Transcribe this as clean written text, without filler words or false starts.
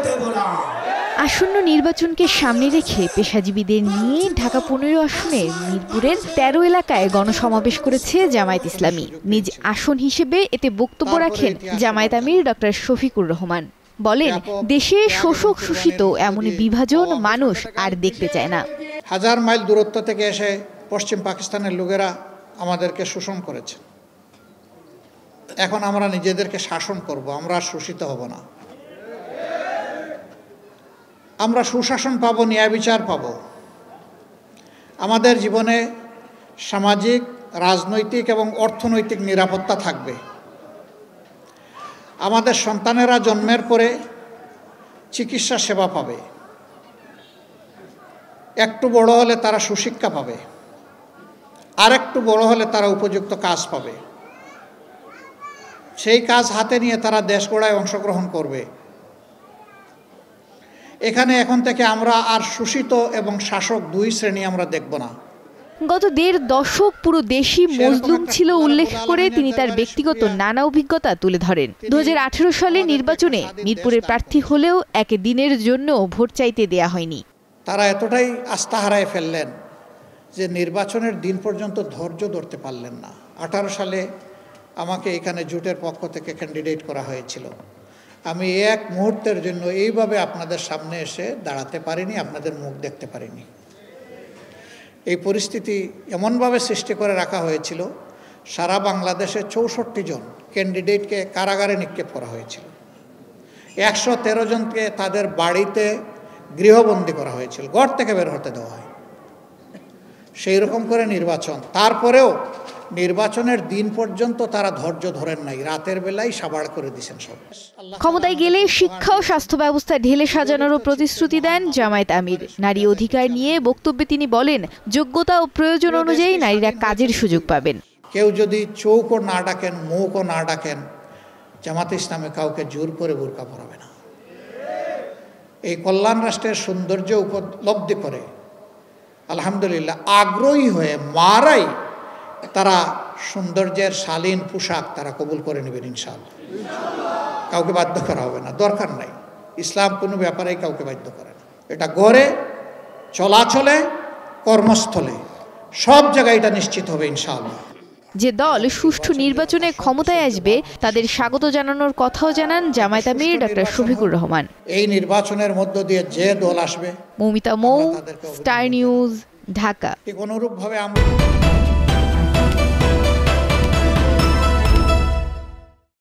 দেব না। আসন্ন নির্বাচনকে সামনে রেখে পেশাজীবীদের নিয়ে ঢাকা 15 আসনের মিরপুরের 13 এলাকায় গণসমাবেশ করেছে জামায়াত ইসলামী। নিজ আসন হিসেবে এতে বক্তব্য রাখেন জামায়াত আমির ডক্টর শফিকুর রহমান। বলেন, দেশে শোষক শোষিত এমন বিভাজন মানুষ আর দেখতে চায় না। হাজার মাইল দূরত্ব থেকে এসে পশ্চিম পাকিস্তানের লোকেরা আমাদেরকে শোষণ করেছে। এখন আমরা নিজেদেরকে শাসন করব, আমরা শোষিত হব না। আমরা সুশাসন পাবো, ন্যায় বিচার পাবো। আমাদের জীবনে সামাজিক, রাজনৈতিক এবং অর্থনৈতিক নিরাপত্তা থাকবে। আমাদের সন্তানেরা জন্মের পরে চিকিৎসা সেবা পাবে, একটু বড় হলে তারা সুশিক্ষা পাবে, আর একটু বড় হলে তারা উপযুক্ত কাজ পাবে। সেই কাজ হাতে নিয়ে তারা দেশ গড়ায় অংশগ্রহণ করবে। এখানে এখন থেকে আমরা আর শোষিত এবং শাসক দুই শ্রেণী আমরা দেখব না। গত 1.5 দশক পুরো দেশই মজলুম ছিল উল্লেখ করে তিনি তার ব্যক্তিগত নানা অভিজ্ঞতা তুলে ধরেন। 2018 সালে নির্বাচনে মিরপুরের প্রার্থী হলেও এক দিনের জন্য ভোট চাইতে দেয়া হয়নি। তারা এতটাই আস্থা হারায় ফেললেন যে নির্বাচনের দিন পর্যন্ত ধৈর্য ধরতে পারলেন না। 18 সালে আমাকে এখানে জোটের পক্ষ থেকে ক্যান্ডিডেট করা হয়েছিল। আমি এক মুহূর্তের জন্য এইভাবে আপনাদের সামনে এসে দাঁড়াতে পারিনি, আপনাদের মুখ দেখতে পারিনি। এই পরিস্থিতি এমনভাবে সৃষ্টি করে রাখা হয়েছিল, সারা বাংলাদেশে 64 জন ক্যান্ডিডেটকে কারাগারে নিক্ষেপ করা হয়েছিল। 113 জনকে তাদের বাড়িতে গৃহবন্দী করা হয়েছিল, ঘর থেকে বের হতে দেওয়া হয়। সেই রকম করে নির্বাচন, তারপরেও নির্বাচনের দিন পর্যন্ত তারা ধৈর্য ধরেন নাই, রাতের বেলায় সাবাড় করে দিয়েছেন সব। ক্ষমতায় গেলে শিক্ষা ও স্বাস্থ্য ব্যবস্থা ঢেলে সাজানোরও প্রতিশ্রুতি দেন জামায়াত আমির। নারী অধিকার নিয়ে বক্তব্যে তিনি বলেন, যোগ্যতা ও প্রয়োজন অনুযায়ী নারীরা কাজের সুযোগ পাবেন। কেউ যদি চৌকও না ডাকেন, মুখও না ডাকেন, জামাত ইসলামে কাউকে জোর করে বোরকা পরাবে না। এই কল্যাণ রাষ্ট্রের সৌন্দর্য উপলব্ধি করে আলহামদুলিল্লাহ আগ্রহী হয়ে মারাই তারা সৌন্দর্যের শালীন পোশাক তারা কবুল করে নেবেন ইনশাআল্লাহ। কাউকে বাধ্য করা হবে না, দরকার নাই। ইসলাম কোনো ব্যাপারেই কাউকে বাধ্য করে না। এটা ঘরে, চলাচলে, কর্মস্থলে, সব জায়গায় এটা নিশ্চিত হবে ইনশাআল্লাহ। যে দল সুষ্ঠু নির্বাচনে ক্ষমতায় আসবে তাদের স্বাগত জানানোর কথাও জানান জামায়াত আমির ডক্টর শফিকুর রহমান। এই নির্বাচনের মধ্য দিয়ে যে দল আসবে, মৌমিতা মৌ, স্টার নিউজ, ঢাকা। ঠিক অনুরূপভাবে আমরা